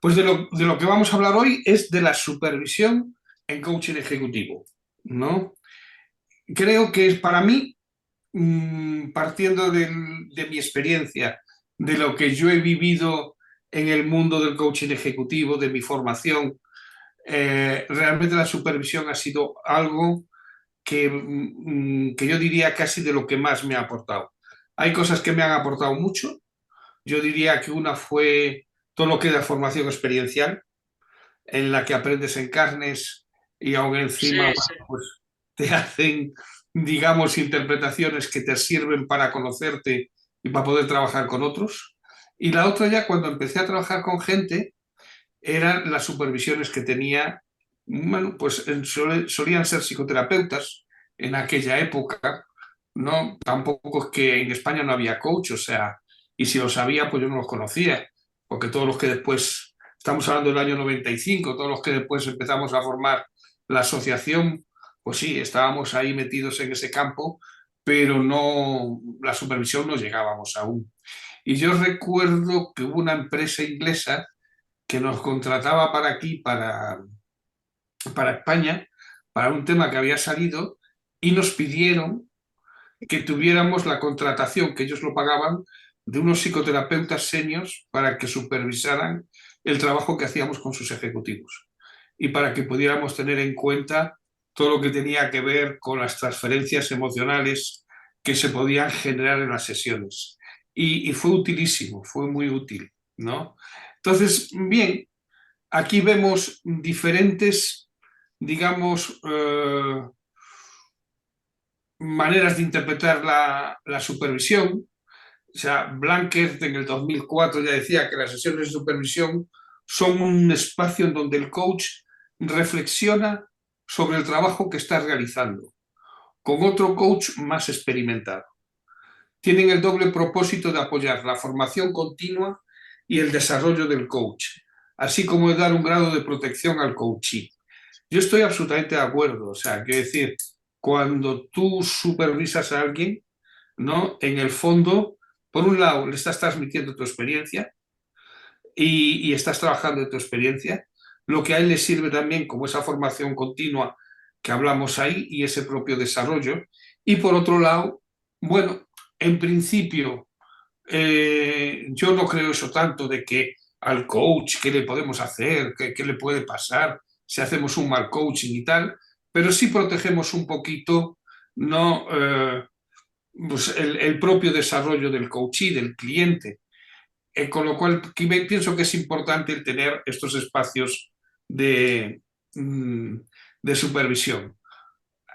Pues de lo que vamos a hablar hoy es de la supervisión en coaching ejecutivo, ¿no? Creo que para mí, partiendo de mi experiencia, de lo que yo he vivido en el mundo del coaching ejecutivo, de mi formación, realmente la supervisión ha sido algo que yo diría casi de lo que más me ha aportado. Hay cosas que me han aportado mucho. Yo diría que una fue todo lo que es la formación experiencial en la que aprendes en carnes y aún Sí, encima, bueno, sí. pues te hacen, digamos, interpretaciones que te sirven para conocerte y para poder trabajar con otros. Y la otra ya cuando empecé a trabajar con gente eran las supervisiones que tenía, bueno, pues solían ser psicoterapeutas en aquella época, ¿no? Tampoco es que en España no había coach, o sea, y si lo sabía, pues yo no los conocía, porque todos los que después, estamos hablando del año 95, todos los que después empezamos a formar la asociación, pues sí, estábamos ahí metidos en ese campo, pero no, la supervisión no llegábamos aún. Y yo recuerdo que hubo una empresa inglesa que nos contrataba para aquí, para España, para un tema que había salido, y nos pidieron que tuviéramos la contratación, que ellos lo pagaban, de unos psicoterapeutas seniors para que supervisaran el trabajo que hacíamos con sus ejecutivos y para que pudiéramos tener en cuenta todo lo que tenía que ver con las transferencias emocionales que se podían generar en las sesiones. Y fue utilísimo, fue muy útil, ¿no? Entonces, bien, aquí vemos diferentes, digamos, maneras de interpretar la supervisión. O sea, Blanquer en el 2004 ya decía que las sesiones de supervisión son un espacio en donde el coach reflexiona sobre el trabajo que está realizando con otro coach más experimentado. Tienen el doble propósito de apoyar la formación continua y el desarrollo del coach, así como de dar un grado de protección al coachee. Yo estoy absolutamente de acuerdo, o sea, quiero decir, cuando tú supervisas a alguien, ¿no? En el fondo, por un lado, le estás transmitiendo tu experiencia y estás trabajando en tu experiencia, lo que a él le sirve también como esa formación continua que hablamos ahí y ese propio desarrollo. Y por otro lado, bueno, en principio, yo no creo eso tanto de que al coach, ¿qué le podemos hacer? ¿Qué le puede pasar si hacemos un mal coaching y tal? Pero sí protegemos un poquito, ¿no? Pues el propio desarrollo del coachee, del cliente. Con lo cual, pienso que es importante el tener estos espacios de, mm, de supervisión.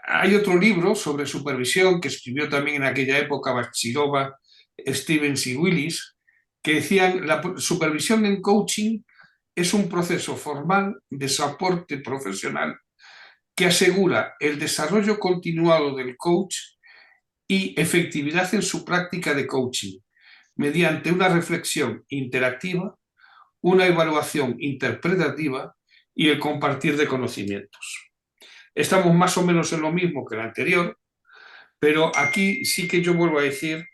Hay otro libro sobre supervisión que escribió también en aquella época Bachirova, Stevens y Willis, que decían la supervisión en coaching es un proceso formal de soporte profesional que asegura el desarrollo continuado del coach y efectividad en su práctica de coaching mediante una reflexión interactiva, una evaluación interpretativa y el compartir de conocimientos. Estamos más o menos en lo mismo que el anterior, pero aquí sí que yo vuelvo a decir,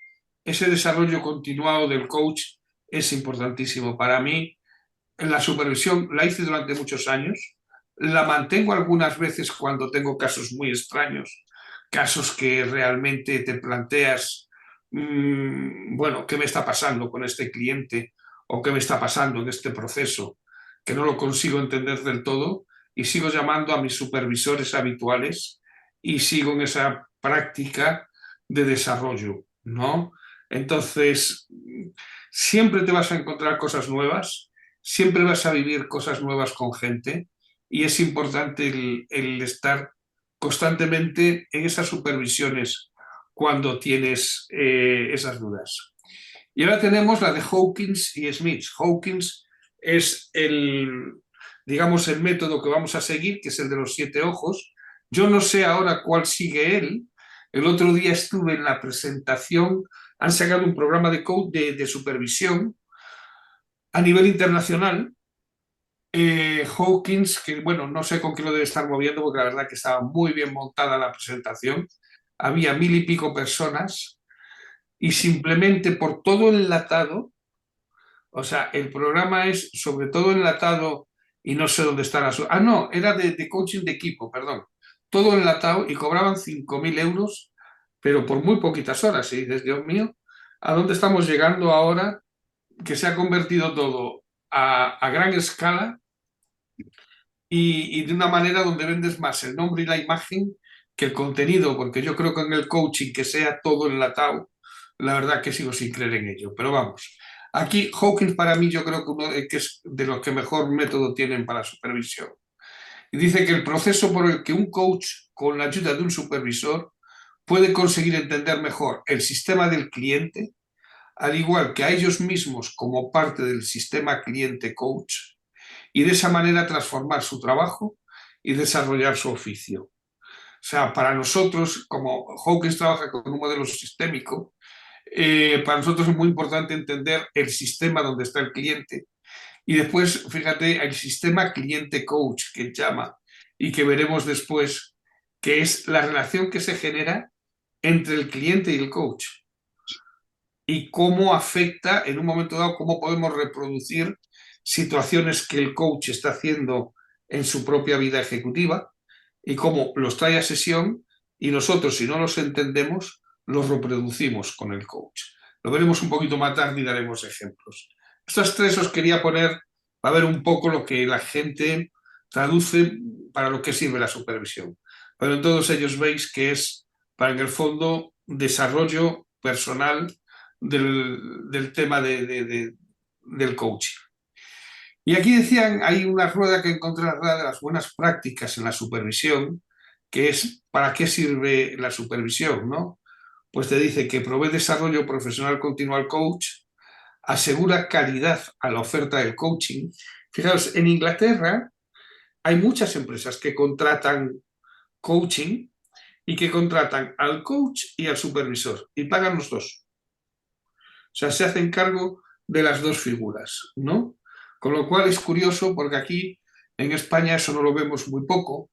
ese desarrollo continuado del coach es importantísimo. Para mí, en la supervisión la hice durante muchos años, la mantengo algunas veces cuando tengo casos muy extraños, casos que realmente te planteas, bueno, ¿qué me está pasando con este cliente? ¿O qué me está pasando en este proceso? Que no lo consigo entender del todo y sigo llamando a mis supervisores habituales y sigo en esa práctica de desarrollo, ¿no? Entonces, siempre te vas a encontrar cosas nuevas, siempre vas a vivir cosas nuevas con gente y es importante el estar constantemente en esas supervisiones cuando tienes esas dudas. Y ahora tenemos la de Hawkins y Smith. Hawkins es digamos, el método que vamos a seguir, que es el de los 7 ojos. Yo no sé ahora cuál sigue él. El otro día estuve en la presentación, han sacado un programa de supervisión a nivel internacional. Hawkins, que bueno, no sé con qué lo debe estar moviendo, porque la verdad que estaba muy bien montada la presentación. Había 1000 y pico personas y simplemente por todo enlatado, O sea, el programa es sobre todo enlatado y no sé dónde está la... Ah, no, era de coaching de equipo, perdón. Todo enlatado y cobraban 5.000 euros, pero por muy poquitas horas. Y dices, Dios mío, ¿a dónde estamos llegando ahora que se ha convertido todo a gran escala y de una manera donde vendes más el nombre y la imagen que el contenido? Porque yo creo que en el coaching que sea todo enlatado, la verdad que sigo sin creer en ello. Pero vamos, aquí Hawkins para mí yo creo que, que es de los que mejor método tienen para supervisión. Y dice que el proceso por el que un coach, con la ayuda de un supervisor, puede conseguir entender mejor el sistema del cliente, al igual que a ellos mismos como parte del sistema cliente-coach, y de esa manera transformar su trabajo y desarrollar su oficio. O sea, para nosotros, como Hawkins trabaja con un modelo sistémico, para nosotros es muy importante entender el sistema donde está el cliente y después, fíjate, el sistema cliente-coach que llama y que veremos después, que es la relación que se genera entre el cliente y el coach y cómo afecta en un momento dado, cómo podemos reproducir situaciones que el coach está haciendo en su propia vida ejecutiva y cómo los trae a sesión y nosotros, si no los entendemos, los reproducimos con el coach. Lo veremos un poquito más tarde y daremos ejemplos. Estos tres os quería poner para ver un poco lo que la gente traduce para lo que sirve la supervisión. Pero en todos ellos veis que es, para en el fondo, desarrollo personal del tema del coaching. Y aquí decían, hay una rueda que encontrar de las buenas prácticas en la supervisión, que es ¿para qué sirve la supervisión? ¿No? Pues te dice que provee desarrollo profesional continuo al coach, asegura calidad a la oferta del coaching. Fijaos, en Inglaterra hay muchas empresas que contratan coaching y que contratan al coach y al supervisor y pagan los dos. O sea, se hacen cargo de las dos figuras, ¿no? Con lo cual es curioso porque aquí en España eso no lo vemos muy poco.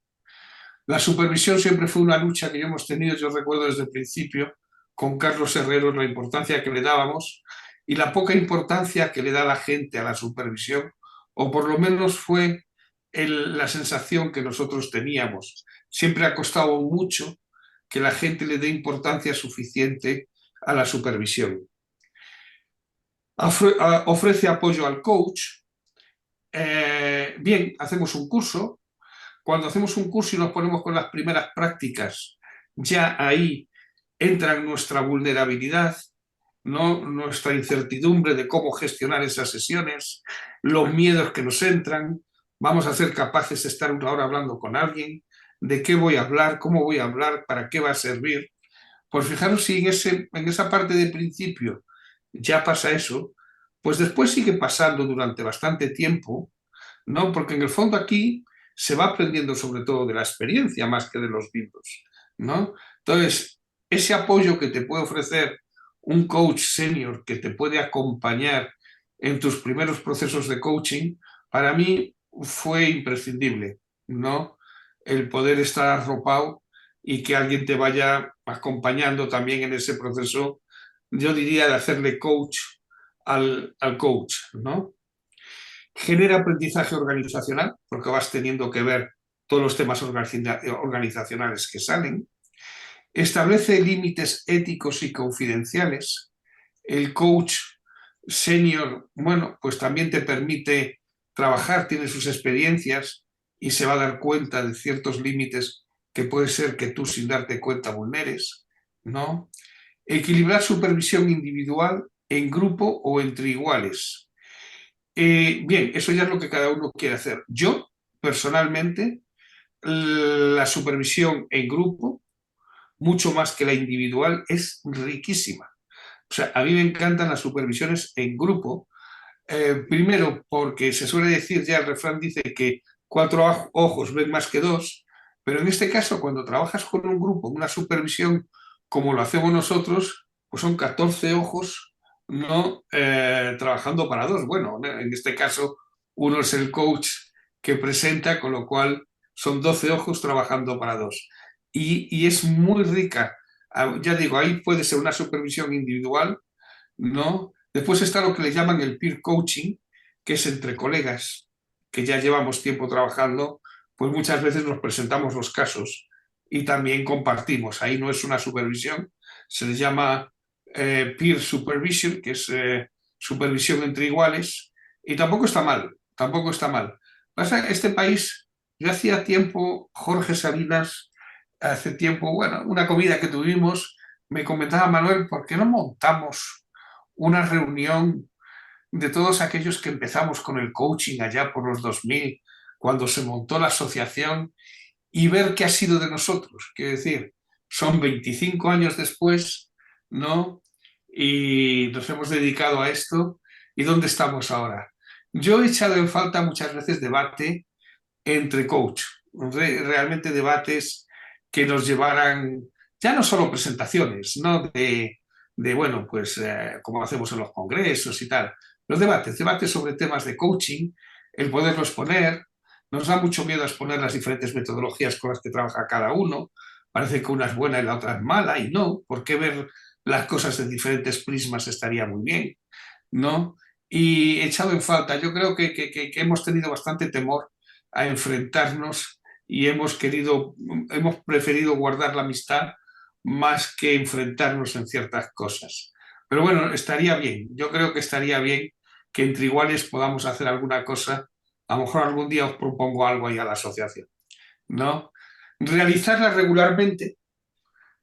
La supervisión siempre fue una lucha que yo hemos tenido, yo recuerdo desde el principio, con Carlos Herrero, la importancia que le dábamos y la poca importancia que le da la gente a la supervisión, o por lo menos fue la sensación que nosotros teníamos. Siempre ha costado mucho que la gente le dé importancia suficiente a la supervisión. Ofrece apoyo al coach. Bien, hacemos un curso. Cuando hacemos un curso y nos ponemos con las primeras prácticas, ya ahí entra nuestra vulnerabilidad, ¿no? Nuestra incertidumbre de cómo gestionar esas sesiones, los miedos que nos entran. Vamos a ser capaces de estar una hora hablando con alguien, de qué voy a hablar, cómo voy a hablar, para qué va a servir. Pues fijaros si en esa parte de principio ya pasa eso, pues después sigue pasando durante bastante tiempo, ¿no? Porque en el fondo aquí se va aprendiendo sobre todo de la experiencia más que de los libros, ¿no? Entonces, ese apoyo que te puede ofrecer un coach senior que te puede acompañar en tus primeros procesos de coaching, para mí fue imprescindible, ¿no? El poder estar arropado y que alguien te vaya acompañando también en ese proceso, yo diría de hacerle coach al coach, ¿no? Genera aprendizaje organizacional, porque vas teniendo que ver todos los temas organizacionales que salen. Establece límites éticos y confidenciales. El coach senior, bueno, pues también te permite trabajar, tiene sus experiencias y se va a dar cuenta de ciertos límites que puede ser que tú sin darte cuenta vulneres, ¿no? Equilibrar supervisión individual en grupo o entre iguales. Bien, eso ya es lo que cada uno quiere hacer. Yo, personalmente, la supervisión en grupo, mucho más que la individual, es riquísima. O sea, a mí me encantan las supervisiones en grupo. Primero, porque se suele decir, ya el refrán dice que cuatro ojos ven más que dos, pero en este caso, cuando trabajas con un grupo, una supervisión como lo hacemos nosotros, pues son 14 ojos no trabajando para dos. Bueno, en este caso, uno es el coach que presenta, con lo cual son 12 ojos trabajando para dos. Y es muy rica. Ya digo, ahí puede ser una supervisión individual, ¿no? Después está lo que le llaman el peer coaching, que es entre colegas que ya llevamos tiempo trabajando, pues muchas veces nos presentamos los casos y también compartimos. Ahí no es una supervisión, se le llama peer supervision, que es supervisión entre iguales, y tampoco está mal, tampoco está mal. Pasa, este país, yo hacía tiempo, Jorge Salinas, hace tiempo, bueno, una comida que tuvimos, me comentaba Manuel, ¿por qué no montamos una reunión de todos aquellos que empezamos con el coaching allá por los 2000, cuando se montó la asociación, y ver qué ha sido de nosotros? Quiero decir, son 25 años después, ¿no? Y nos hemos dedicado a esto. ¿Y dónde estamos ahora? Yo he echado en falta muchas veces debate entre coach, realmente debates que nos llevaran, ya no solo presentaciones, ¿no? Bueno, pues como hacemos en los congresos y tal, los debates sobre temas de coaching, el poderlos exponer, nos da mucho miedo exponer las diferentes metodologías con las que trabaja cada uno, parece que una es buena y la otra es mala, y no, ¿por qué ver las cosas en diferentes prismas estaría muy bien, ¿no? Y echado en falta, yo creo que hemos tenido bastante temor a enfrentarnos y hemos preferido guardar la amistad más que enfrentarnos en ciertas cosas. Pero bueno, estaría bien, yo creo que estaría bien que entre iguales podamos hacer alguna cosa. A lo mejor algún día os propongo algo ahí a la asociación, ¿no? Realizarla regularmente,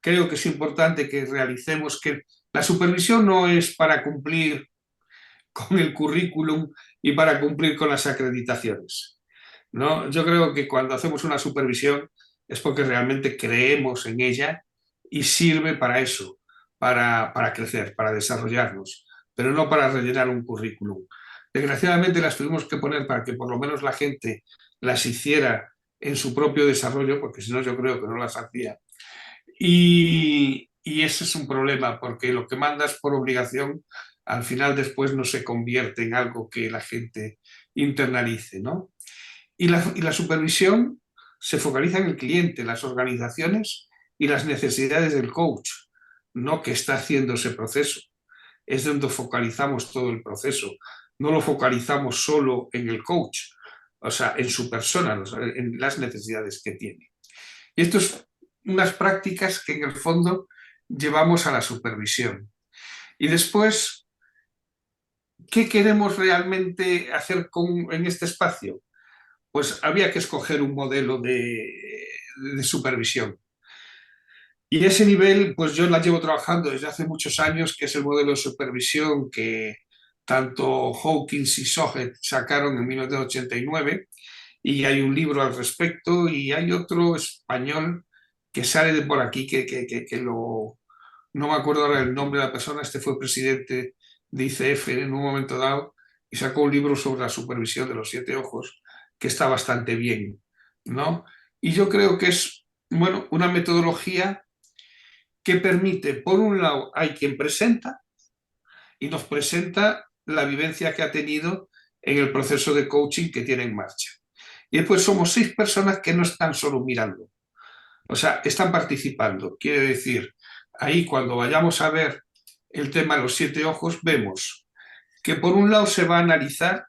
creo que es importante que realicemos, que la supervisión no es para cumplir con el currículum y para cumplir con las acreditaciones, ¿no? Yo creo que cuando hacemos una supervisión es porque realmente creemos en ella y sirve para eso, para crecer, para desarrollarnos, pero no para rellenar un currículum. Desgraciadamente las tuvimos que poner para que por lo menos la gente las hiciera en su propio desarrollo, porque si no yo creo que no las hacía. Y ese es un problema, porque lo que mandas por obligación al final después no se convierte en algo que la gente internalice, ¿no? Y la supervisión se focaliza en el cliente, las organizaciones y las necesidades del coach, no que está haciendo ese proceso. Es donde focalizamos todo el proceso. No lo focalizamos solo en el coach, o sea, en su persona, en las necesidades que tiene. Y esto es unas prácticas que en el fondo llevamos a la supervisión. Y después, ¿qué queremos realmente hacer en este espacio? Pues había que escoger un modelo de supervisión. Y ese nivel, pues yo la llevo trabajando desde hace muchos años, que es el modelo de supervisión que tanto Hawkins y Sohet sacaron en 1989, y hay un libro al respecto, y hay otro español que sale de por aquí, no me acuerdo ahora el nombre de la persona, este fue presidente de ICF en un momento dado, y sacó un libro sobre la supervisión de los 7 ojos, que está bastante bien, ¿no? Y yo creo que es, bueno, una metodología que permite, por un lado, hay quien presenta y nos presenta la vivencia que ha tenido en el proceso de coaching que tiene en marcha. Y después somos 6 personas que no están solo mirando, o sea, están participando. Quiere decir, ahí cuando vayamos a ver el tema de los 7 ojos, vemos que por un lado se va a analizar,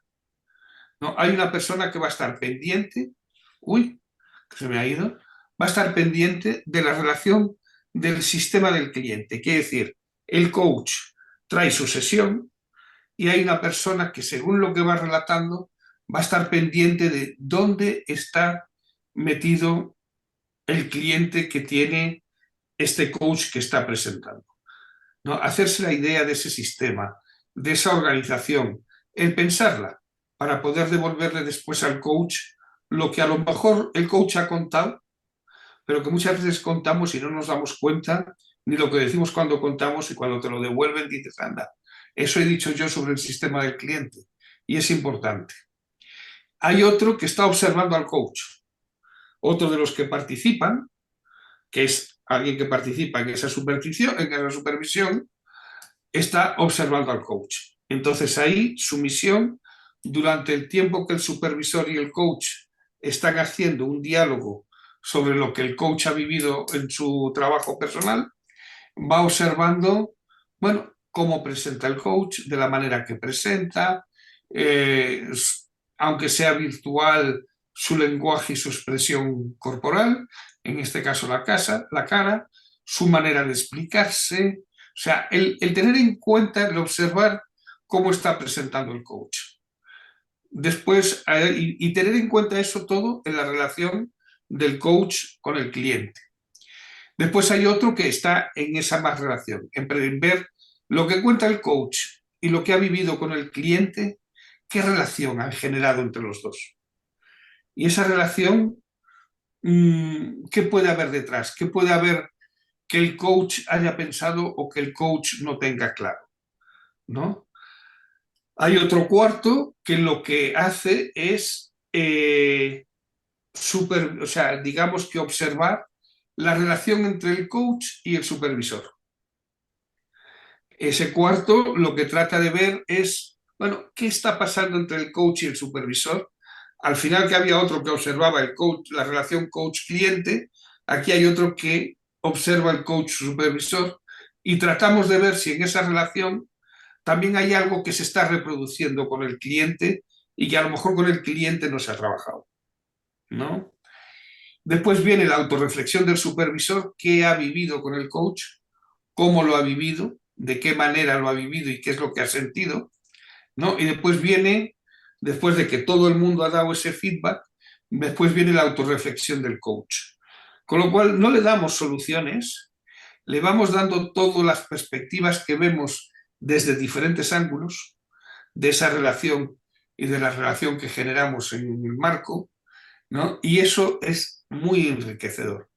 ¿no? Hay una persona que va a estar pendiente, uy, que se me ha ido, va a estar pendiente de la relación del sistema del cliente. Quiere decir, el coach trae su sesión y hay una persona que según lo que va relatando va a estar pendiente de dónde está metido el cliente que tiene este coach que está presentando, ¿no? Hacerse la idea de ese sistema, de esa organización, el pensarla para poder devolverle después al coach lo que a lo mejor el coach ha contado, pero que muchas veces contamos y no nos damos cuenta, ni lo que decimos cuando contamos, y cuando te lo devuelven dices, anda, eso he dicho yo sobre el sistema del cliente, y es importante. Hay otro que está observando al coach, otro de los que participan, que es alguien que participa en esa supervisión, está observando al coach. Entonces ahí su misión, durante el tiempo que el supervisor y el coach están haciendo un diálogo sobre lo que el coach ha vivido en su trabajo personal, va observando, bueno, cómo presenta el coach, de la manera que presenta, eh, aunque sea virtual, su lenguaje y su expresión corporal, en este caso la cara, su manera de explicarse, o sea, el tener en cuenta, el observar cómo está presentando el coach. Después, y tener en cuenta eso todo en la relación del coach con el cliente. Después hay otro que está en esa más relación, en ver lo que cuenta el coach y lo que ha vivido con el cliente, qué relación han generado entre los dos. Y esa relación, ¿qué puede haber detrás? ¿Qué puede haber que el coach haya pensado o que el coach no tenga claro? ¿No? Hay otro cuarto que lo que hace es o sea, digamos que observar la relación entre el coach y el supervisor. Ese cuarto lo que trata de ver es, bueno, ¿qué está pasando entre el coach y el supervisor? Al final que había otro que observaba el coach, la relación coach-cliente, aquí hay otro que observa el coach-supervisor y tratamos de ver si en esa relación también hay algo que se está reproduciendo con el cliente y que a lo mejor con el cliente no se ha trabajado, ¿no? Después viene la autorreflexión del supervisor, qué ha vivido con el coach, cómo lo ha vivido, de qué manera lo ha vivido y qué es lo que ha sentido, ¿no? Y después viene, después de que todo el mundo ha dado ese feedback, después viene la autorreflexión del coach. Con lo cual no le damos soluciones, le vamos dando todas las perspectivas que vemos desde diferentes ángulos de esa relación y de la relación que generamos en el marco, ¿no? Y eso es muy enriquecedor.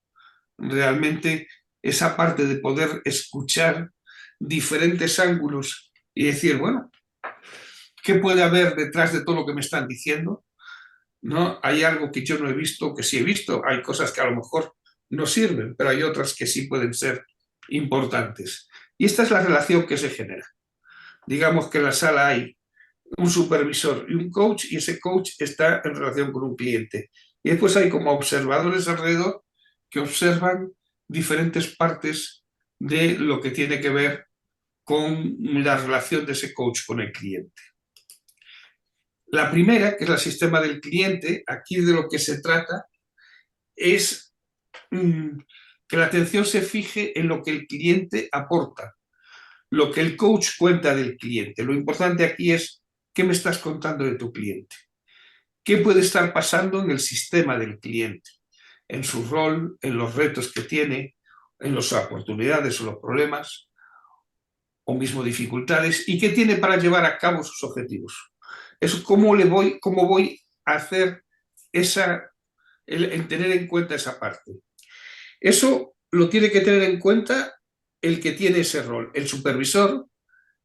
Realmente esa parte de poder escuchar diferentes ángulos y decir, bueno, ¿qué puede haber detrás de todo lo que me están diciendo? ¿No? Hay algo que yo no he visto, que sí he visto, hay cosas que a lo mejor no sirven, pero hay otras que sí pueden ser importantes. Y esta es la relación que se genera. Digamos que en la sala hay un supervisor y un coach, y ese coach está en relación con un cliente. Y después hay como observadores alrededor que observan diferentes partes de lo que tiene que ver con la relación de ese coach con el cliente. La primera, que es el sistema del cliente, aquí de lo que se trata es que la atención se fije en lo que el cliente aporta, lo que el coach cuenta del cliente. Lo importante aquí es qué me estás contando de tu cliente, qué puede estar pasando en el sistema del cliente, en su rol, en los retos que tiene, en las oportunidades o los problemas, o mismo dificultades, y qué tiene para llevar a cabo sus objetivos. Es cómo voy a hacer el tener en cuenta esa parte. Eso lo tiene que tener en cuenta el que tiene ese rol. El supervisor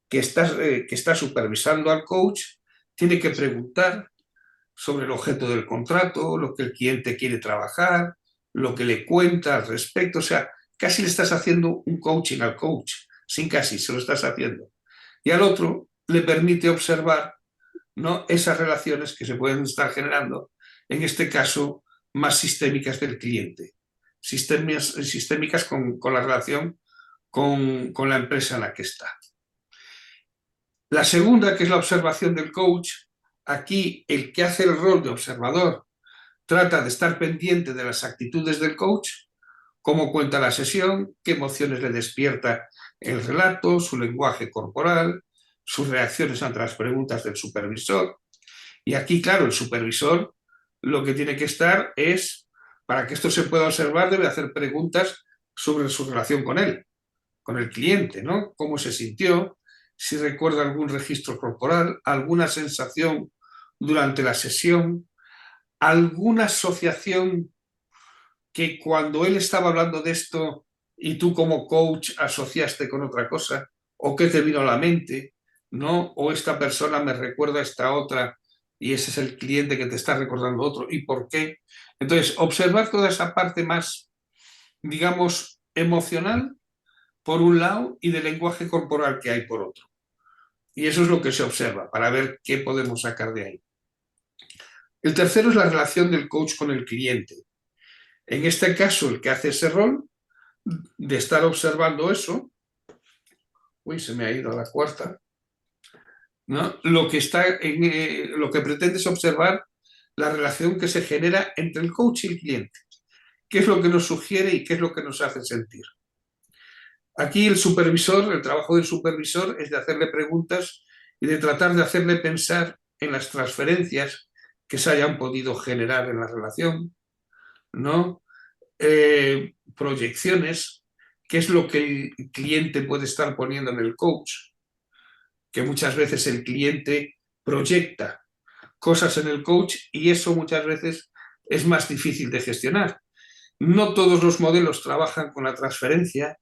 que está supervisando al coach tiene que preguntar sobre el objeto del contrato, lo que el cliente quiere trabajar, lo que le cuenta al respecto. O sea, casi le estás haciendo un coaching al coach, sin casi, se lo estás haciendo. Y al otro le permite observar, ¿no?, esas relaciones que se pueden estar generando, en este caso, más sistémicas del cliente, sistémicas con la relación con la empresa en la que está. La segunda, que es la observación del coach, aquí el que hace el rol de observador trata de estar pendiente de las actitudes del coach, cómo cuenta la sesión, qué emociones le despierta el relato, su lenguaje corporal, sus reacciones ante las preguntas del supervisor. Y aquí, claro, el supervisor lo que tiene que estar es, para que esto se pueda observar, debe hacer preguntas sobre su relación con él, con el cliente, ¿no? Cómo se sintió, si recuerda algún registro corporal, alguna sensación durante la sesión, alguna asociación que cuando él estaba hablando de esto y tú como coach asociaste con otra cosa, o qué te vino a la mente, ¿no? O esta persona me recuerda a esta otra y ese es el cliente que te está recordando otro, ¿y por qué? Entonces, observar toda esa parte más, digamos, emocional, por un lado, y de lenguaje corporal que hay por otro. Y eso es lo que se observa, para ver qué podemos sacar de ahí. El tercero es la relación del coach con el cliente. En este caso, el que hace ese rol de estar observando eso, Uy, se me ha ido a la cuarta. ¿No? Lo que pretende es observar la relación que se genera entre el coach y el cliente. ¿Qué es lo que nos sugiere y qué es lo que nos hace sentir? Aquí el supervisor, el trabajo del supervisor es de hacerle preguntas y de tratar de hacerle pensar en las transferencias que se hayan podido generar en la relación, ¿no? Proyecciones, qué es lo que el cliente puede estar poniendo en el coach, que muchas veces el cliente proyecta cosas en el coach y eso muchas veces es más difícil de gestionar. No todos los modelos trabajan con la transferencia,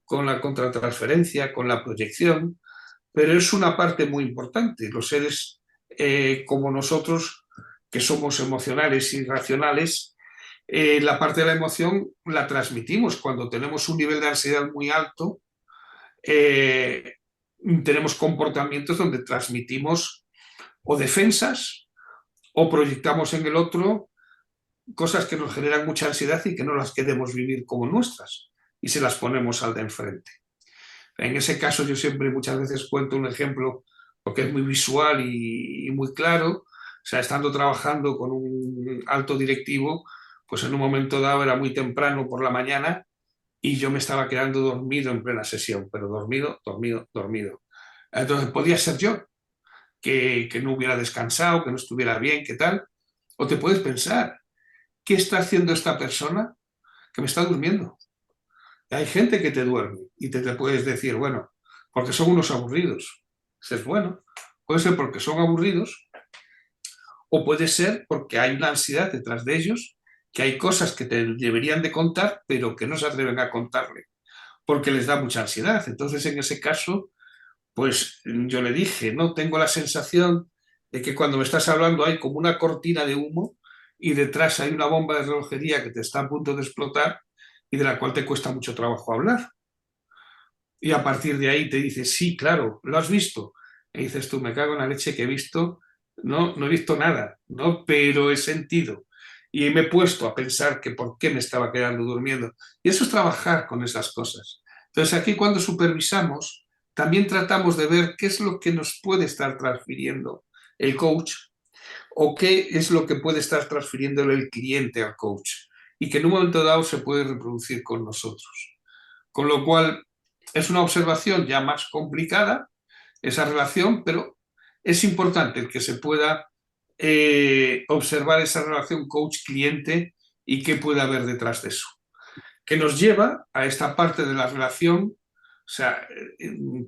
con la contratransferencia, con la proyección, pero es una parte muy importante. Los seres como nosotros, que somos emocionales y racionales, la parte de la emoción la transmitimos. Cuando tenemos un nivel de ansiedad muy alto, eh, tenemos comportamientos donde transmitimos o defensas o proyectamos en el otro cosas que nos generan mucha ansiedad y que no las queremos vivir como nuestras y se las ponemos al de enfrente. En ese caso yo siempre muchas veces cuento un ejemplo porque es muy visual y muy claro. O sea, estando trabajando con un alto directivo, pues en un momento dado era muy temprano por la mañana y yo me estaba quedando dormido en plena sesión, pero dormido, dormido, dormido. Entonces podía ser yo, que no hubiera descansado, que no estuviera bien, qué tal. O te puedes pensar, ¿qué está haciendo esta persona que me está durmiendo? Hay gente que te duerme y te puedes decir, bueno, porque son unos aburridos. Dices, bueno, puede ser porque son aburridos o puede ser porque hay una ansiedad detrás de ellos, que hay cosas que te deberían de contar, pero que no se atreven a contarle, porque les da mucha ansiedad. Entonces, en ese caso, pues yo le dije, no, tengo la sensación de que cuando me estás hablando hay como una cortina de humo y detrás hay una bomba de relojería que te está a punto de explotar y de la cual te cuesta mucho trabajo hablar. Y a partir de ahí te dice, sí, claro, lo has visto. Y dices tú, me cago en la leche que he visto. No, no he visto nada, ¿no? Pero he sentido. Y me he puesto a pensar que por qué me estaba quedando durmiendo. Y eso es trabajar con esas cosas. Entonces aquí cuando supervisamos, también tratamos de ver qué es lo que nos puede estar transfiriendo el coach o qué es lo que puede estar transfiriendo el cliente al coach y que en un momento dado se puede reproducir con nosotros. Con lo cual, es una observación ya más complicada, esa relación, pero es importante que se pueda observar esa relación coach-cliente y qué puede haber detrás de eso. Que nos lleva a esta parte de la relación, o sea,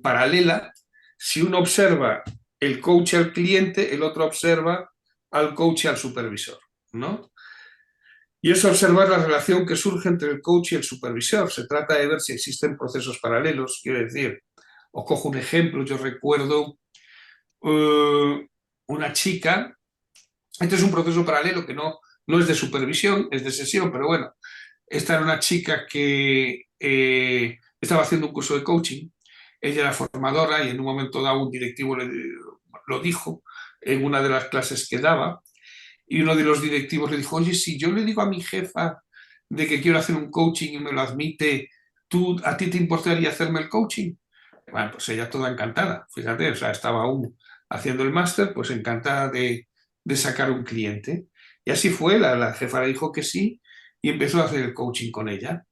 paralela. Si uno observa el coach al cliente, el otro observa al coach y al supervisor, ¿no? Y es observar la relación que surge entre el coach y el supervisor. Se trata de ver si existen procesos paralelos. Quiero decir, os cojo un ejemplo. Yo recuerdo una chica. Este es un proceso paralelo que no es de supervisión, es de sesión, pero bueno, esta era una chica que estaba haciendo un curso de coaching. Ella era formadora y en un momento dado un directivo lo dijo en una de las clases que daba. Y uno de los directivos le dijo, oye, si yo le digo a mi jefa de que quiero hacer un coaching y me lo admite, ¿a ti te importaría hacerme el coaching? Bueno, pues ella toda encantada, fíjate, o sea, estaba aún haciendo el máster, pues encantada de sacar un cliente. Y así fue, la jefa le dijo que sí y empezó a hacer el coaching con ella.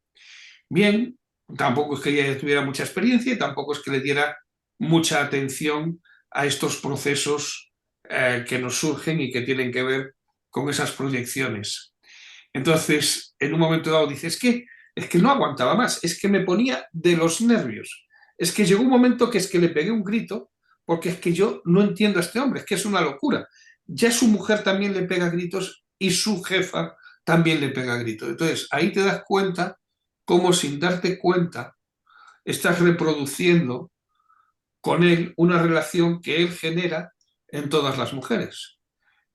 Bien, tampoco es que ella tuviera mucha experiencia y tampoco es que le diera mucha atención a estos procesos que nos surgen y que tienen que ver con esas proyecciones. Entonces, en un momento dado dice, es que no aguantaba más, es que me ponía de los nervios. Es que llegó un momento que es que le pegué un grito porque es que yo no entiendo a este hombre, es que es una locura. Ya su mujer también le pega gritos y su jefa también le pega gritos. Entonces, ahí te das cuenta cómo sin darte cuenta estás reproduciendo con él una relación que él genera en todas las mujeres.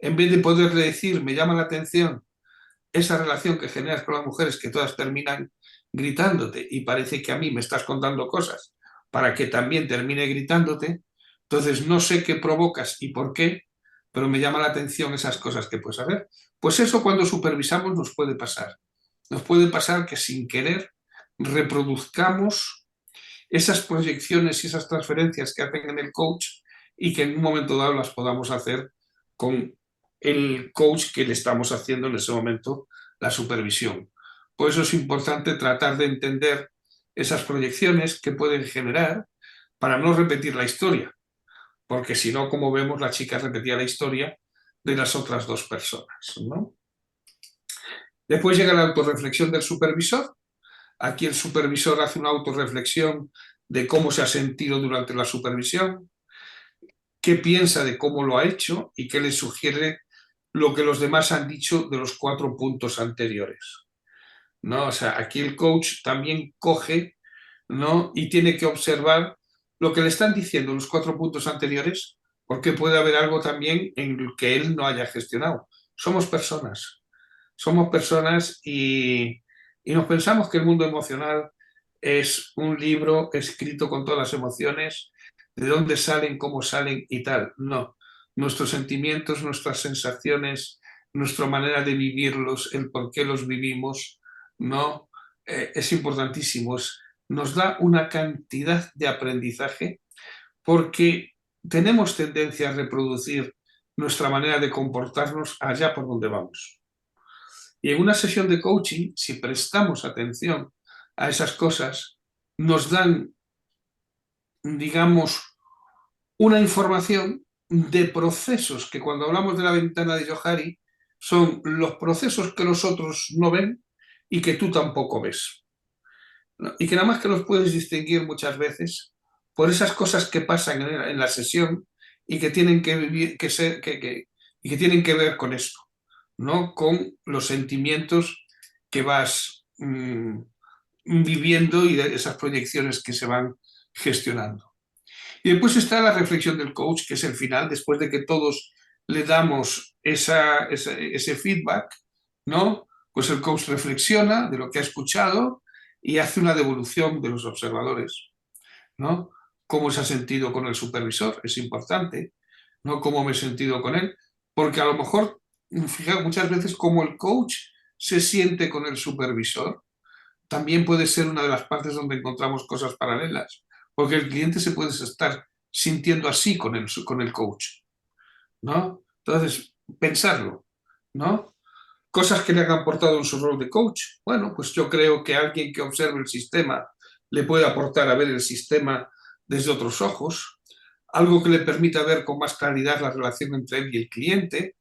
En vez de poderle decir, me llama la atención esa relación que generas con las mujeres que todas terminan gritándote y parece que a mí me estás contando cosas para que también termine gritándote, entonces no sé qué provocas y por qué, pero me llama la atención esas cosas que puedes hacer. Pues eso cuando supervisamos nos puede pasar. Nos puede pasar que sin querer reproduzcamos esas proyecciones y esas transferencias que hacen en el coach y que en un momento dado las podamos hacer con el coach que le estamos haciendo en ese momento la supervisión. Por eso es importante tratar de entender esas proyecciones que pueden generar para no repetir la historia, porque si no, como vemos, la chica repetía la historia de las otras dos personas, ¿no? Después llega la autorreflexión del supervisor. Aquí el supervisor hace una autorreflexión de cómo se ha sentido durante la supervisión, qué piensa de cómo lo ha hecho y qué le sugiere lo que los demás han dicho de los 4 puntos anteriores, ¿no? O sea, aquí el coach también coge, ¿no? Y tiene que observar lo que le están diciendo los 4 puntos anteriores, porque puede haber algo también en el que él no haya gestionado. Somos personas y nos pensamos que el mundo emocional es un libro escrito con todas las emociones, de dónde salen, cómo salen y tal. No, nuestros sentimientos, nuestras sensaciones, nuestra manera de vivirlos, el por qué los vivimos, no, es importantísimo. Nos da una cantidad de aprendizaje porque tenemos tendencia a reproducir nuestra manera de comportarnos allá por donde vamos. Y en una sesión de coaching, si prestamos atención a esas cosas, nos dan, digamos, una información de procesos que cuando hablamos de la ventana de Johari son los procesos que los otros no ven y que tú tampoco ves, ¿no? Y que nada más que los puedes distinguir muchas veces por esas cosas que pasan en la sesión y que tienen que vivir, y que tienen que ver con esto, ¿no? Con los sentimientos que vas viviendo y de esas proyecciones que se van gestionando. Y después está la reflexión del coach, que es el final, después de que todos le damos ese feedback, ¿no? Pues el coach reflexiona de lo que ha escuchado y hace una devolución de los observadores, ¿no? Cómo se ha sentido con el supervisor, es importante, ¿no? Cómo me he sentido con él, porque a lo mejor, fijaos, muchas veces como el coach se siente con el supervisor, también puede ser una de las partes donde encontramos cosas paralelas, porque el cliente se puede estar sintiendo así con el coach, ¿no? Entonces, pensarlo, ¿no? Cosas que le han aportado en su rol de coach. Bueno, pues yo creo que alguien que observe el sistema le puede aportar a ver el sistema desde otros ojos, algo que le permita ver con más claridad la relación entre él y el cliente.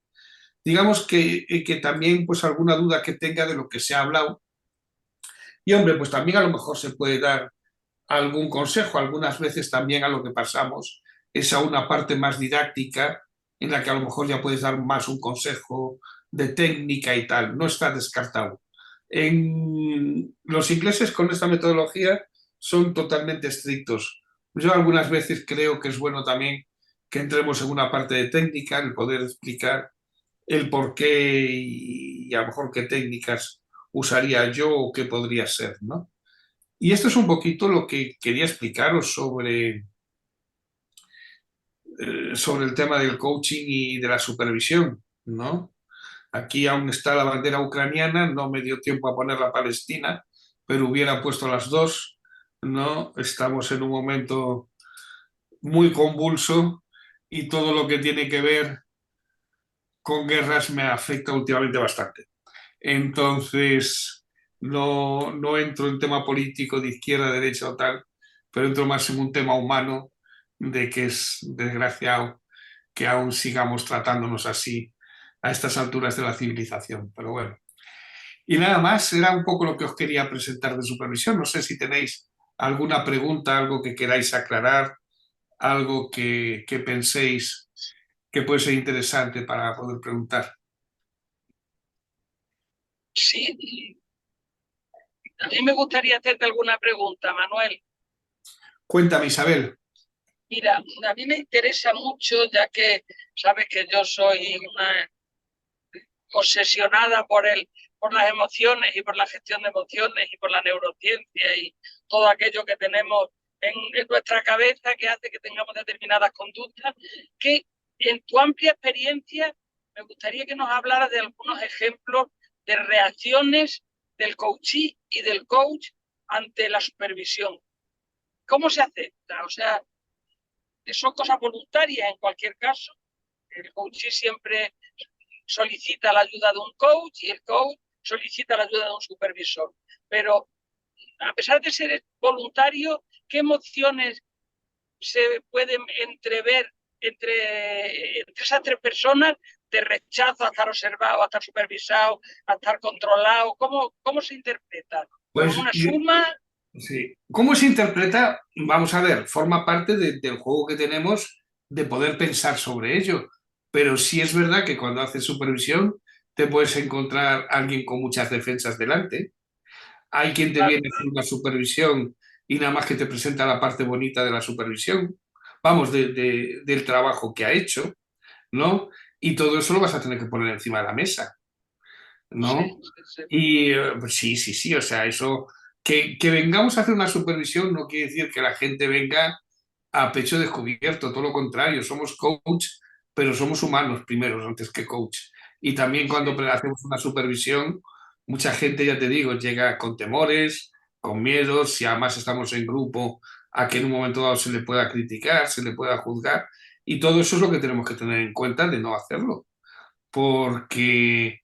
Digamos que también pues alguna duda que tenga de lo que se ha hablado. Y hombre, pues también a lo mejor se puede dar algún consejo. Algunas veces también a lo que pasamos es a una parte más didáctica en la que a lo mejor ya puedes dar más un consejo de técnica y tal. No está descartado. Los ingleses con esta metodología son totalmente estrictos. Yo algunas veces creo que es bueno también que entremos en una parte de técnica, el poder explicar el por qué y a lo mejor qué técnicas usaría yo o qué podría ser, ¿no? Y esto es un poquito lo que quería explicaros sobre el tema del coaching y de la supervisión, ¿no? Aquí aún está la bandera ucraniana, no me dio tiempo a poner la Palestina, pero hubiera puesto las dos, ¿no? Estamos en un momento muy convulso y todo lo que tiene que ver con guerras me afecta últimamente bastante. Entonces, no entro en tema político de izquierda, derecha o tal, pero entro más en un tema humano de que es desgraciado que aún sigamos tratándonos así a estas alturas de la civilización. Pero bueno. Y nada más, era un poco lo que os quería presentar de supervisión. No sé si tenéis alguna pregunta, algo que queráis aclarar, algo que penséis que puede ser interesante para poder preguntar. Sí, a mí me gustaría hacerte alguna pregunta, Manuel. Cuéntame, Isabel. Mira, a mí me interesa mucho, ya que sabes que yo soy una obsesionada por las emociones y por la gestión de emociones y por la neurociencia y todo aquello que tenemos en nuestra cabeza que hace que tengamos determinadas conductas, que en tu amplia experiencia me gustaría que nos hablaras de algunos ejemplos de reacciones del coachee y del coach ante la supervisión. ¿cómo se acepta? O sea, son cosas voluntarias en cualquier caso. El coach siempre solicita la ayuda de un coach y el coach solicita la ayuda de un supervisor. Pero a pesar de ser voluntario, ¿qué emociones se pueden entrever entre esas tres personas de rechazo a estar observado, a estar supervisado, a estar controlado? ¿Cómo se interpreta? ¿Como Pues una suma? sí. ¿Cómo se interpreta? Vamos a ver, forma parte del juego que tenemos de poder pensar sobre ello. Pero sí es verdad que cuando haces supervisión te puedes encontrar alguien con muchas defensas delante. Hay quien te Claro, viene a hacer una supervisión y nada más que te presenta la parte bonita de la supervisión, vamos, del trabajo que ha hecho, ¿no? Y todo eso lo vas a tener que poner encima de la mesa, sí, ¿no? sí, sí. Y pues sí, sí, sí, o sea, eso, que vengamos a hacer una supervisión no quiere decir que la gente venga a pecho descubierto, todo lo contrario, somos coach, pero somos humanos primero, antes que coach. Y también Sí. cuando hacemos una supervisión, mucha gente, ya te digo, llega con temores, con miedos, si además estamos en grupo, a que en un momento dado se le pueda criticar, se le pueda juzgar, y todo eso es lo que tenemos que tener en cuenta de no hacerlo, porque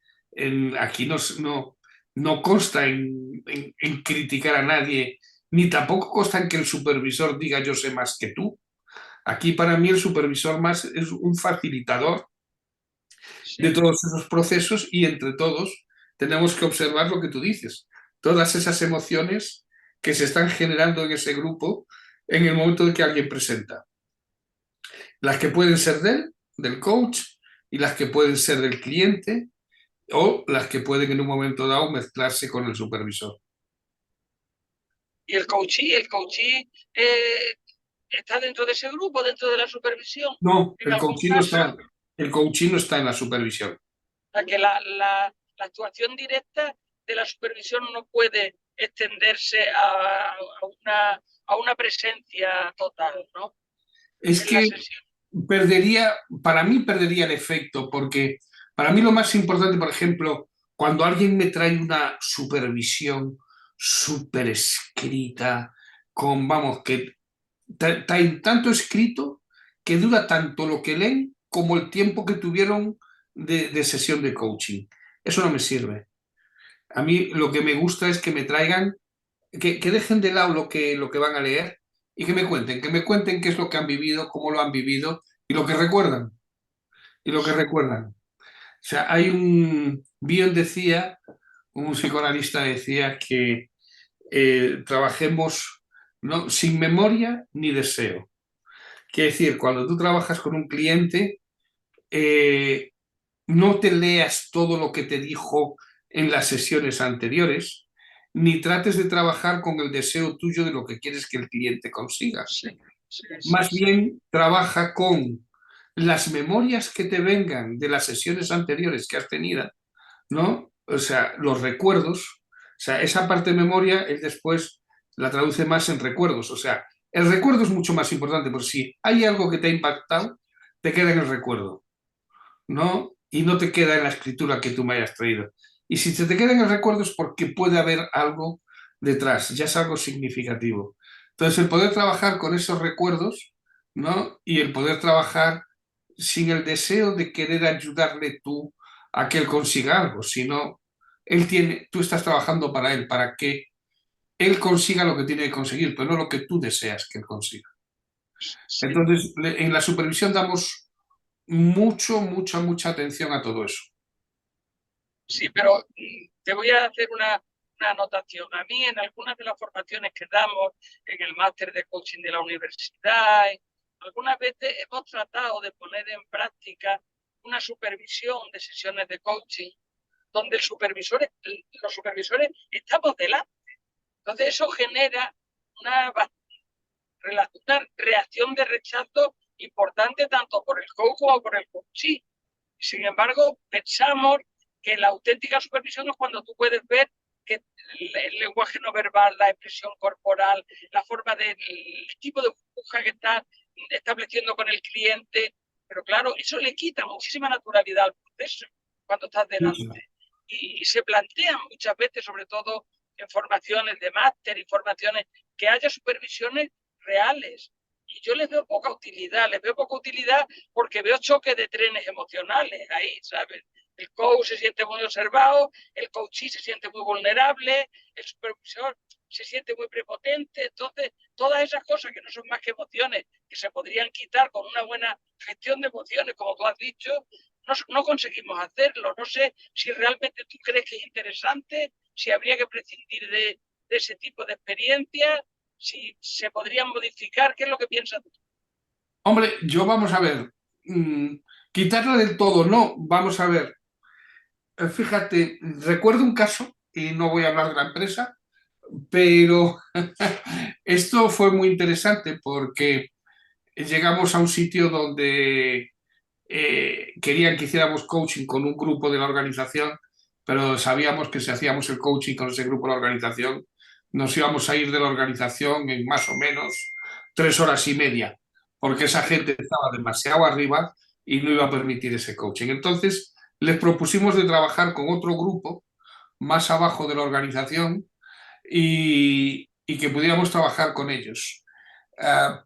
aquí no consta en criticar a nadie, ni tampoco consta en que el supervisor diga yo sé más que tú. Aquí para mí el supervisor más es un facilitador de Sí. todos esos procesos y entre todos tenemos que observar lo que tú dices, todas esas emociones que se están generando en ese grupo en el momento de que alguien presenta. Las que pueden ser del coach, y las que pueden ser del cliente, o las que pueden en un momento dado mezclarse con el supervisor. Y el coachí está dentro de ese grupo, dentro de la supervisión. No, En algún caso, el coaching no está en la supervisión. a que la actuación directa de la supervisión no puede extenderse a una presencia total, ¿no? Es En la que sesión. para mí perdería el efecto, porque para mí lo más importante, por ejemplo, cuando alguien me trae una supervisión súper escrita, con, vamos, que tanto escrito que dura tanto lo que leen como el tiempo que tuvieron de sesión de coaching. Eso no me sirve. A mí lo que me gusta es que me traigan, que dejen de lado lo que van a leer y que me cuenten qué es lo que han vivido, cómo lo han vivido y lo que recuerdan. Y lo que recuerdan. O sea, Bion decía, un psicoanalista decía que trabajemos, ¿no?, sin memoria ni deseo. Quiere decir, cuando tú trabajas con un cliente, eh, no te leas todo lo que te dijo en las sesiones anteriores, ni trates de trabajar con el deseo tuyo de lo que quieres que el cliente consiga. Sí, sí, sí, Más sí. bien, trabaja con las memorias que te vengan de las sesiones anteriores que has tenido, ¿no? O sea, los recuerdos, o sea, esa parte de memoria, él después la traduce más en recuerdos. O sea, el recuerdo es mucho más importante, porque si hay algo que te ha impactado, te queda en el recuerdo, ¿no? Y no te queda en la escritura que tú me hayas traído. Y si se te queda en el recuerdo es porque puede haber algo detrás, ya es algo significativo. Entonces, el poder trabajar con esos recuerdos, ¿no? Y el poder trabajar sin el deseo de querer ayudarle tú a que él consiga algo, sino tú estás trabajando para él, para que él consiga lo que tiene que conseguir, pero no lo que tú deseas que él consiga. Sí, Entonces, en la supervisión damos mucha atención a todo eso. sí, pero te voy a hacer una anotación. A mí, en algunas de las formaciones que damos en el máster de coaching de la universidad, algunas veces hemos tratado de poner en práctica una supervisión de sesiones de coaching donde los supervisores estamos delante. Entonces eso genera una, una reacción de rechazo importante tanto por el coach como por el coachee. Sin embargo, pensamos que la auténtica supervisión es cuando tú puedes ver que el lenguaje no verbal, la expresión corporal, la forma del tipo de burbuja que estás estableciendo con el cliente, pero claro, eso le quita muchísima naturalidad al proceso cuando estás delante. Y se plantean muchas veces, sobre todo en formaciones de máster y formaciones, que haya supervisiones reales. Y yo les veo poca utilidad porque veo choques de trenes emocionales ahí, ¿sabes? El coach se siente muy observado, el coachee se siente muy vulnerable, el supervisor se siente muy prepotente. Entonces, todas esas cosas que no son más que emociones, que se podrían quitar con una buena gestión de emociones, como tú has dicho, no conseguimos hacerlo. No sé si realmente tú crees que es interesante, si habría que prescindir de ese tipo de experiencias, si se podrían modificar. ¿Qué es lo que piensas tú? Hombre, yo vamos a ver, quitarla del todo, no, vamos a ver. Fíjate, recuerdo un caso, y no voy a hablar de la empresa, pero esto fue muy interesante porque llegamos a un sitio donde querían que hiciéramos coaching con un grupo de la organización, pero sabíamos que si hacíamos el coaching con ese grupo de la organización, nos íbamos a ir de la organización en más o menos 3 horas y media, porque esa gente estaba demasiado arriba y no iba a permitir ese coaching. Entonces, les propusimos de trabajar con otro grupo más abajo de la organización y que pudiéramos trabajar con ellos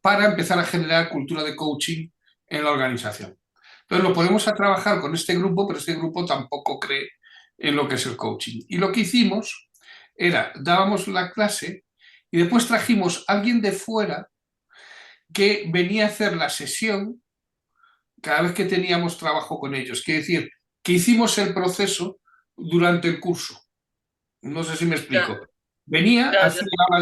para empezar a generar cultura de coaching en la organización. Entonces lo podemos a trabajar con este grupo, pero este grupo tampoco cree en lo que es el coaching. Y lo que hicimos era, dábamos la clase y después trajimos a alguien de fuera que venía a hacer la sesión cada vez que teníamos trabajo con ellos. Quiere decir, que hicimos el proceso durante el curso. No sé si me Ya, explico. Venía, ya, ya. hacía la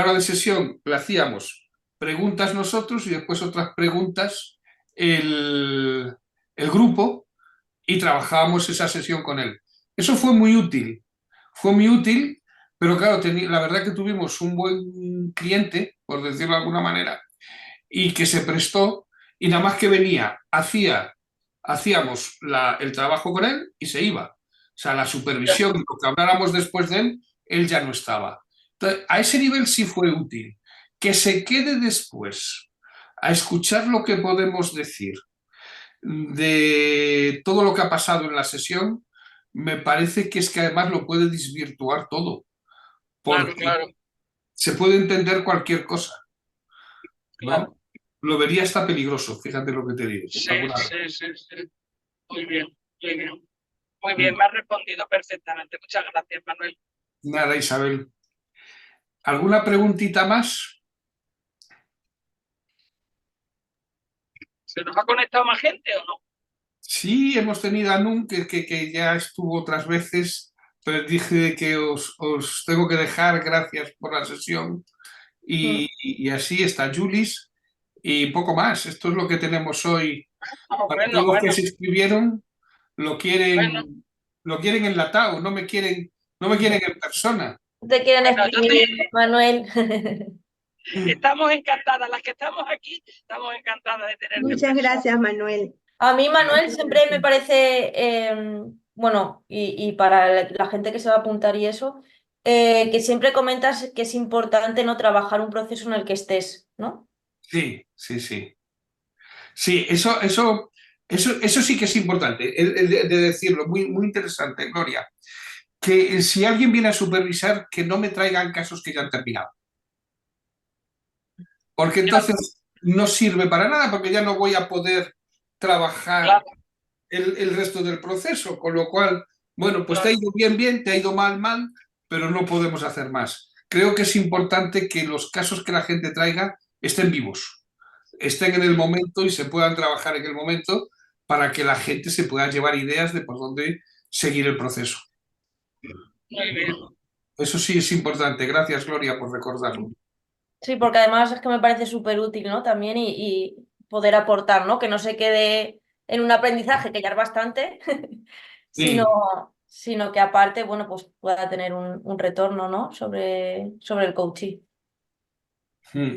hora de sesión le hacíamos preguntas nosotros y después otras preguntas el grupo y trabajábamos esa sesión con él. Eso fue muy útil, pero claro, la verdad que tuvimos un buen cliente, por decirlo de alguna manera, y que se prestó y nada más que venía, hacíamos el trabajo con él y se iba. O sea, la Ya. supervisión, lo que habláramos después de él ya no estaba. Entonces, a ese nivel sí fue útil. Que se quede después a escuchar lo que podemos decir de todo lo que ha pasado en la sesión, me parece que es que además lo puede desvirtuar todo, Claro, porque claro, se puede entender cualquier cosa, claro. ¿no? Lo vería hasta peligroso, fíjate lo que te digo. Sí, Alguna vez. sí, sí, sí. Muy bien, muy bien. Muy bien, Mm. me has respondido perfectamente. Muchas gracias, Manuel. Nada, Isabel. ¿Alguna preguntita más? ¿Se nos ha conectado más gente o no? Sí, hemos tenido a Nun, que ya estuvo otras veces, pero dije que os tengo que dejar, gracias por la sesión. Mm. Y así está Julis y poco más. Esto es lo que tenemos hoy. Ah, Para bueno, todos los que bueno, se inscribieron, bueno, lo quieren enlatado, no me quieren en persona. Te quieren bueno, exprimir, Manuel. estamos encantadas, las que estamos aquí, estamos encantadas de tenerte en Muchas persona. gracias, Manuel. A mí, Manuel, Muchas siempre me gracias. parece, bueno, y para la gente que se va a apuntar y eso, que siempre comentas que es importante no trabajar un proceso en el que estés, ¿no? Sí, sí, sí. Sí, eso sí que es importante, de decirlo, muy, muy interesante, Gloria. Que si alguien viene a supervisar, que no me traigan casos que ya han terminado. Porque Claro, entonces no sirve para nada, porque ya no voy a poder trabajar claro, el resto del proceso. Con lo cual, bueno, pues te ha claro. ido bien, bien, te ha ido mal, mal, pero no podemos hacer más. Creo que es importante que los casos que la gente traiga estén vivos, estén en el momento y se puedan trabajar en el momento para que la gente se pueda llevar ideas de por dónde seguir el proceso. Muy bien. Eso sí es importante. Gracias, Gloria, por recordarlo. Sí, porque además es que me parece súper útil, ¿no? También y poder aportar, ¿no? Que no se quede en un aprendizaje, que ya es bastante, sino, Sí. sino que aparte, bueno, pues pueda tener un retorno, ¿no? Sobre el coaching. Mm.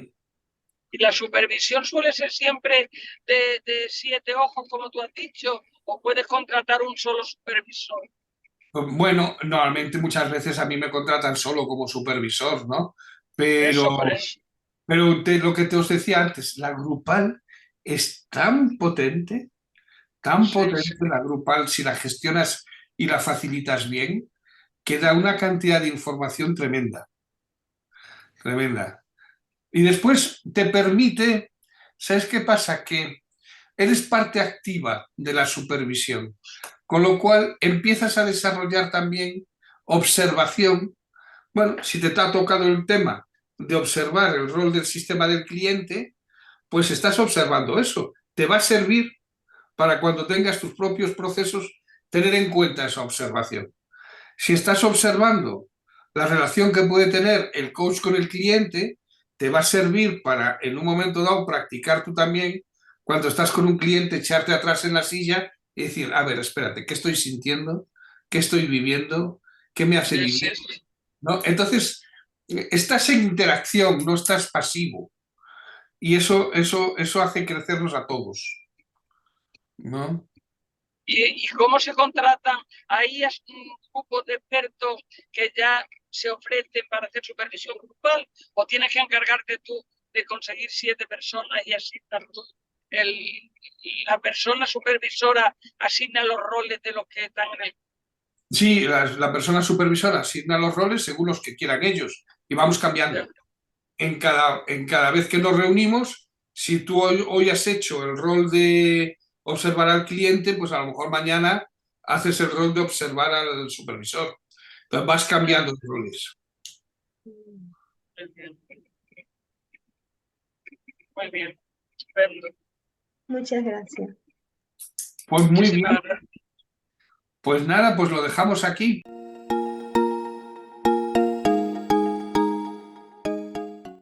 ¿Y la supervisión suele ser siempre de 7 ojos, como tú has dicho, o puedes contratar un solo supervisor? Bueno, normalmente muchas veces a mí me contratan solo como supervisor, ¿no? Por eso, Pero, por eso. lo que te os decía antes, la grupal es tan Sí, sí. potente la grupal, si la gestionas y la facilitas bien, que da una cantidad de información tremenda, tremenda. Y después te permite, ¿sabes qué pasa? Que eres parte activa de la supervisión, con lo cual empiezas a desarrollar también observación. Bueno, si te ha tocado el tema de observar el rol del sistema del cliente, pues estás observando eso. Te va a servir para cuando tengas tus propios procesos tener en cuenta esa observación. Si estás observando la relación que puede tener el coach con el cliente, te va a servir para en un momento dado practicar tú también cuando estás con un cliente, echarte atrás en la silla y decir, a ver, espérate, ¿qué estoy sintiendo? ¿Qué estoy viviendo? ¿Qué me hace vivir? ¿No? Entonces, estás en interacción, no estás pasivo. Y eso hace crecernos a todos, ¿no? ¿Y cómo se contratan? ¿Hay un grupo de expertos que ya se ofrecen para hacer supervisión grupal? ¿O tienes que encargarte tú de conseguir 7 personas y asignar tú? La persona supervisora asigna los roles de los que están en el... Sí, la persona supervisora asigna los roles según los que quieran ellos y vamos cambiando. En cada vez que nos reunimos, si tú hoy has hecho el rol de observar al cliente, pues a lo mejor mañana haces el rol de observar al supervisor. Entonces vas cambiando los roles. Muy bien, estupendo. Muchas gracias. Pues muy bien. Muchísimas gracias. Pues nada, pues lo dejamos aquí.